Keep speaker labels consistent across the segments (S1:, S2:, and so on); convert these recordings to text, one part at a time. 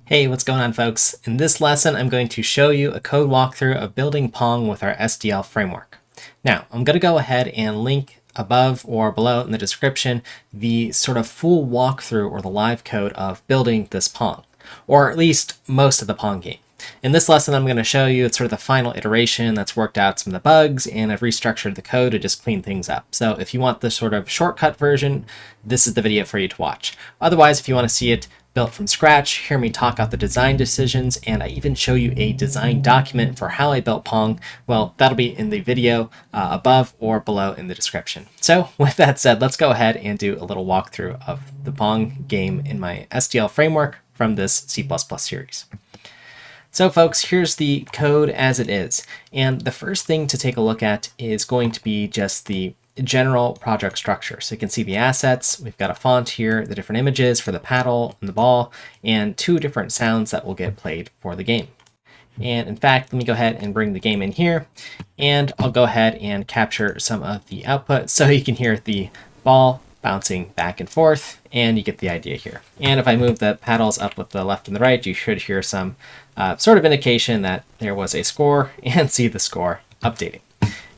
S1: Hey, what's going on, folks? In this lesson, I'm going to show you a code walkthrough of building Pong with our SDL framework. Now, I'm going to go ahead and link above or below in the description the sort of full walkthrough or the live code of building this Pong, or at least most of the Pong game. In this lesson, I'm going to show you it's sort of the final iteration that's worked out some of the bugs, and I've restructured the code to just clean things up. So if you want the sort of shortcut version, this is the video for you to watch. Otherwise, if you want to see it built from scratch, hear me talk out the design decisions, and I even show you a design document for how I built Pong, well, that'll be in the video above or below in the description. So with that said, let's go ahead and do a little walkthrough of the Pong game in my SDL framework from this C++ series. So folks, here's the code as it is. And the first thing to take a look at is going to be just the general project structure. So you can see the assets. We've got a font here, the different images for the paddle and the ball, and two different sounds that will get played for the game. And in fact, let me go ahead and bring the game in here, and I'll go ahead and capture some of the output so you can hear the ball bouncing back and forth, and you get the idea here. And if I move the paddles up with the left and the right, you should hear some sort of indication that there was a score and see the score updating.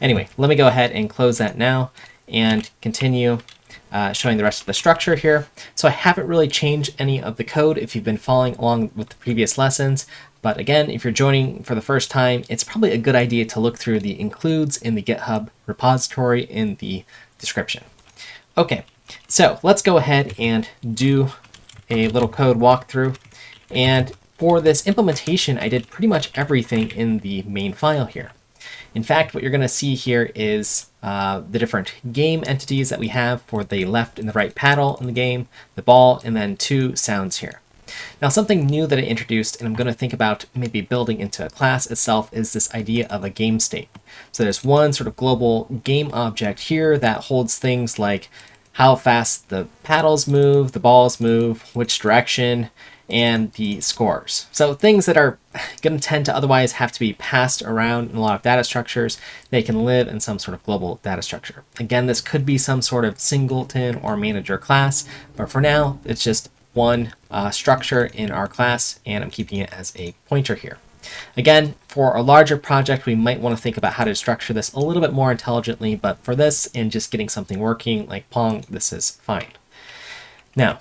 S1: Anyway, let me go ahead and close that now and continue showing the rest of the structure here. So I haven't really changed any of the code if you've been following along with the previous lessons. But again, if you're joining for the first time, it's probably a good idea to look through the includes in the GitHub repository in the description. Okay, so let's go ahead and do a little code walkthrough. And for this implementation, I did pretty much everything in the main file here. In fact, what you're going to see here is the different game entities that we have for the left and the right paddle in the game, the ball, and then two sounds here. Now, something new that I introduced, and I'm going to think about maybe building into a class itself, is this idea of a game state. So there's one sort of global game object here that holds things like how fast the paddles move, the balls move, which direction, and the scores. So things that are going to tend to otherwise have to be passed around in a lot of data structures, they can live in some sort of global data structure. Again, this could be some sort of singleton or manager class, but for now, it's just one structure in our class, and I'm keeping it as a pointer here. Again, for a larger project, we might want to think about how to structure this a little bit more intelligently, but for this and just getting something working like Pong, this is fine. Now,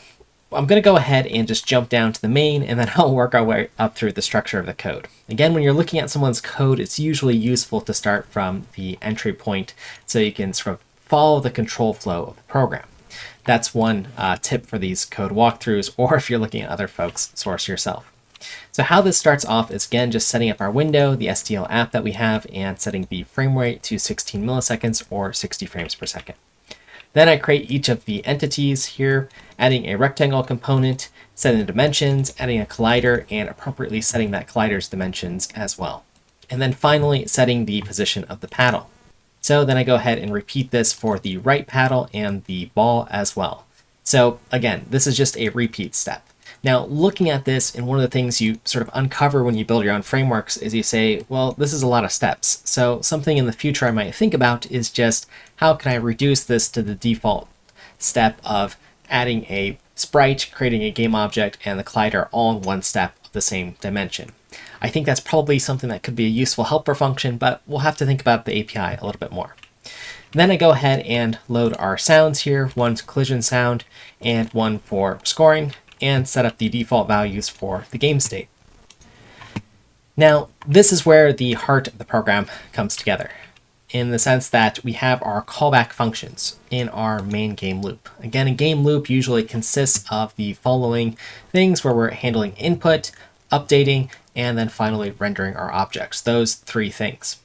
S1: I'm going to go ahead and just jump down to the main, and then I'll work our way up through the structure of the code. Again, when you're looking at someone's code, it's usually useful to start from the entry point so you can sort of follow the control flow of the program. That's one tip for these code walkthroughs, or if you're looking at other folks, source yourself. So how this starts off is, again, just setting up our window, the SDL app that we have, and setting the frame rate to 16 milliseconds or 60 frames per second. Then I create each of the entities here, adding a rectangle component, setting the dimensions, adding a collider, and appropriately setting that collider's dimensions as well. And then finally setting the position of the paddle. So then I go ahead and repeat this for the right paddle and the ball as well. So again, this is just a repeat step. Now, looking at this, and one of the things you sort of uncover when you build your own frameworks is you say, well, this is a lot of steps. So something in the future I might think about is just how can I reduce this to the default step of adding a sprite, creating a game object, and the collider all in one step of the same dimension. I think that's probably something that could be a useful helper function, but we'll have to think about the API a little bit more. Then I go ahead and load our sounds here, one collision sound and one for scoring, and set up the default values for the game state. Now, this is where the heart of the program comes together, in the sense that we have our callback functions in our main game loop. Again, a game loop usually consists of the following things where we're handling input, updating, and then finally rendering our objects, those three things.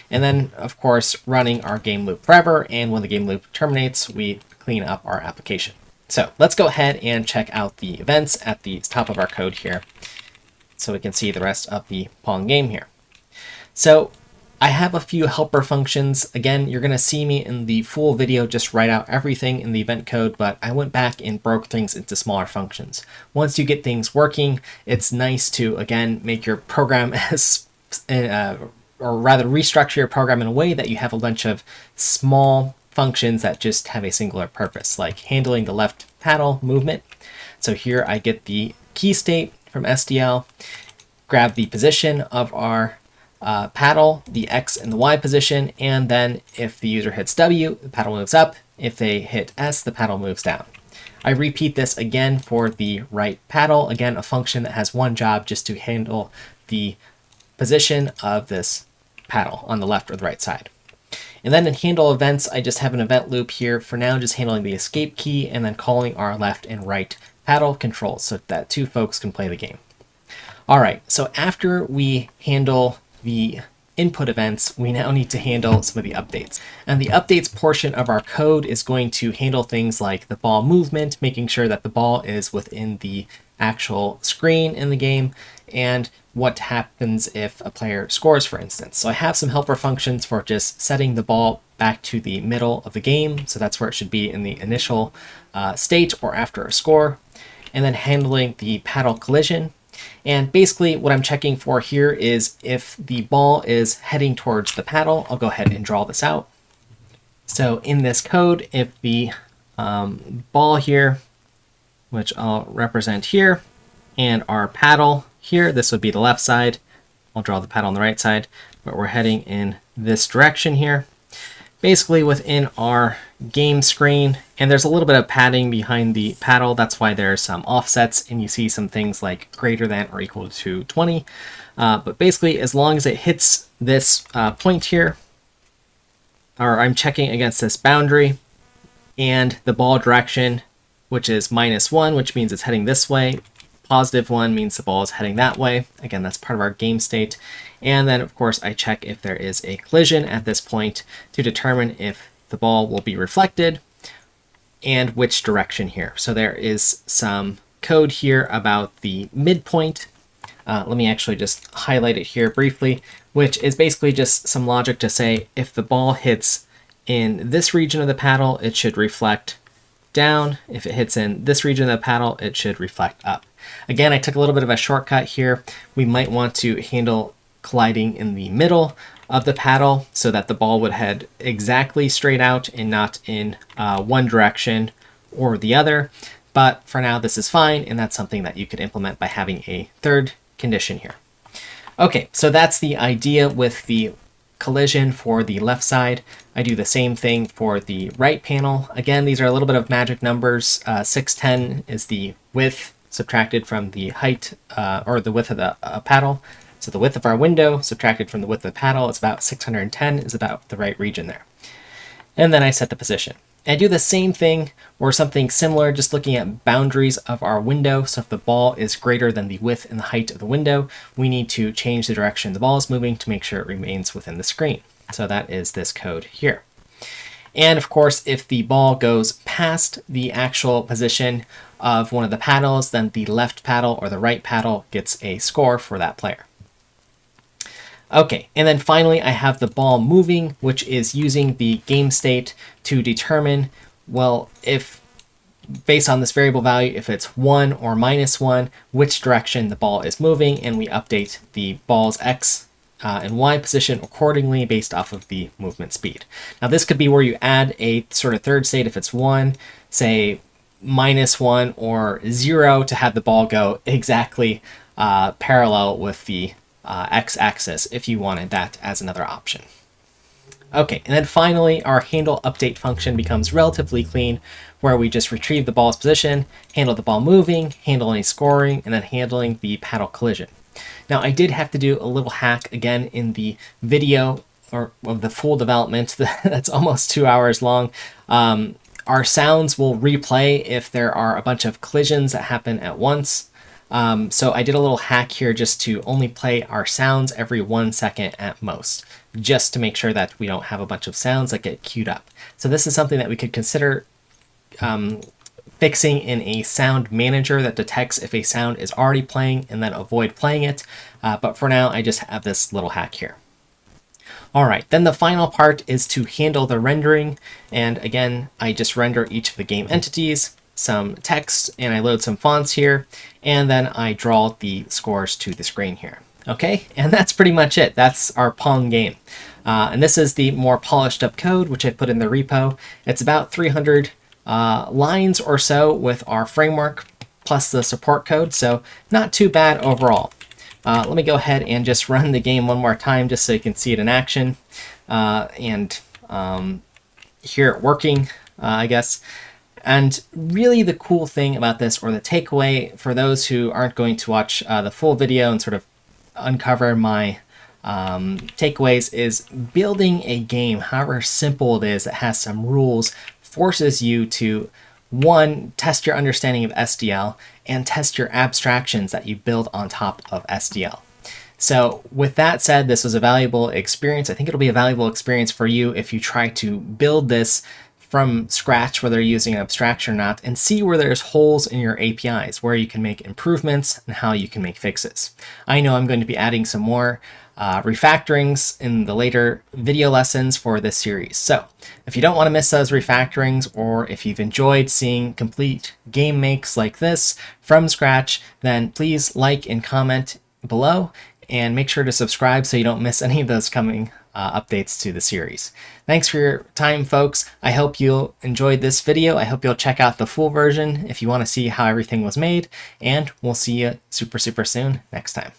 S1: And then, of course, running our game loop forever, and when the game loop terminates, we clean up our application. So let's go ahead and check out the events at the top of our code here so we can see the rest of the Pong game here. So I have a few helper functions. Again, you're going to see me in the full video just write out everything in the event code, but I went back and broke things into smaller functions. Once you get things working, it's nice to, again, make your program as, or rather restructure your program in a way that you have a bunch of small functions that just have a singular purpose, like handling the left paddle movement. So here I get the key state from SDL, grab the position of our paddle, the X and the Y position, and then if the user hits W, the paddle moves up. If they hit S, the paddle moves down. I repeat this again for the right paddle. Again, a function that has one job, just to handle the position of this paddle on the left or the right side. And then in handle events, I just have an event loop here for now, just handling the escape key and then calling our left and right paddle controls so that two folks can play the game. All right, so after we handle the input events, we now need to handle some of the updates. And the updates portion of our code is going to handle things like the ball movement, making sure that the ball is within the actual screen in the game, and what happens if a player scores, for instance. So I have some helper functions for just setting the ball back to the middle of the game. So that's where it should be in the initial state or after a score. And then handling the paddle collision. And basically what I'm checking for here is if the ball is heading towards the paddle. I'll go ahead and draw this out. So in this code, if the ball here, which I'll represent here, and our paddle here, this would be the left side. I'll draw the paddle on the right side, but we're heading in this direction here. Basically within our game screen, and there's a little bit of padding behind the paddle. That's why there's some offsets, and you see some things like greater than or equal to 20. But basically, as long as it hits this point here, or I'm checking against this boundary, and the ball direction, which is -1, which means it's heading this way. +1 means the ball is heading that way. Again, that's part of our game state. And then, of course, I check if there is a collision at this point to determine if the ball will be reflected and which direction here. So there is some code here about the midpoint. Let me actually just highlight it here briefly, which is basically just some logic to say if the ball hits in this region of the paddle, it should reflect down. If it hits in this region of the paddle, it should reflect up. Again, I took a little bit of a shortcut here. We might want to handle colliding in the middle of the paddle so that the ball would head exactly straight out and not in one direction or the other. But for now, this is fine, and that's something that you could implement by having a third condition here. Okay, so that's the idea with the collision for the left side. I do the same thing for the right panel. Again, these are a little bit of magic numbers. 610 is the width subtracted from the height or the width of the paddle. So the width of our window subtracted from the width of the paddle is about 610, is about the right region there. And then I set the position. I do the same thing or something similar, just looking at boundaries of our window. So if the ball is greater than the width and the height of the window, we need to change the direction the ball is moving to make sure it remains within the screen. So that is this code here. And of course, if the ball goes past the actual position of one of the paddles, then the left paddle or the right paddle gets a score for that player. Okay, and then finally I have the ball moving, which is using the game state to determine, well, if based on this variable value, if it's 1 or -1, which direction the ball is moving, and we update the ball's X and Y position accordingly based off of the movement speed. Now this could be where you add a sort of third state if it's 1, say -1 or 0 to have the ball go exactly parallel with the x-axis if you wanted that as another option. Okay, and then finally our handle update function becomes relatively clean, where we just retrieve the ball's position, handle the ball moving, handle any scoring, and then handling the paddle collision. Now I did have to do a little hack again in the video or of the full development that's almost 2 hours long. Our sounds will replay if there are a bunch of collisions that happen at once. So I did a little hack here just to only play our sounds every 1 second at most, just to make sure that we don't have a bunch of sounds that get queued up. So this is something that we could consider fixing in a sound manager that detects if a sound is already playing and then avoid playing it. But for now, I just have this little hack here. All right, then the final part is to handle the rendering. And again, I just render each of the game entities, some text, and I load some fonts here, and then I draw the scores to the screen here. Okay, and that's pretty much it. That's our Pong game. And this is the more polished up code, which I put in the repo. It's about 300 lines or so with our framework. plus the support code, so not too bad overall. Let me go ahead and just run the game one more time just so you can see it in action and hear it working, I guess. And really the cool thing about this, or the takeaway for those who aren't going to watch the full video and sort of uncover my takeaways, is building a game, however simple it is, that has some rules, forces you to, one, test your understanding of SDL and test your abstractions that you build on top of SDL. So with that said, this was a valuable experience. I think it'll be a valuable experience for you if you try to build this from scratch, whether you're using an abstraction or not, and see where there's holes in your APIs, where you can make improvements and how you can make fixes. I know I'm going to be adding some more refactorings in the later video lessons for this series. So if you don't want to miss those refactorings, or if you've enjoyed seeing complete game makes like this from scratch, then please like and comment below, and make sure to subscribe so you don't miss any of those coming updates to the series. Thanks for your time, folks. I hope you enjoyed this video. I hope you'll check out the full version if you want to see how everything was made, and we'll see you super soon next time.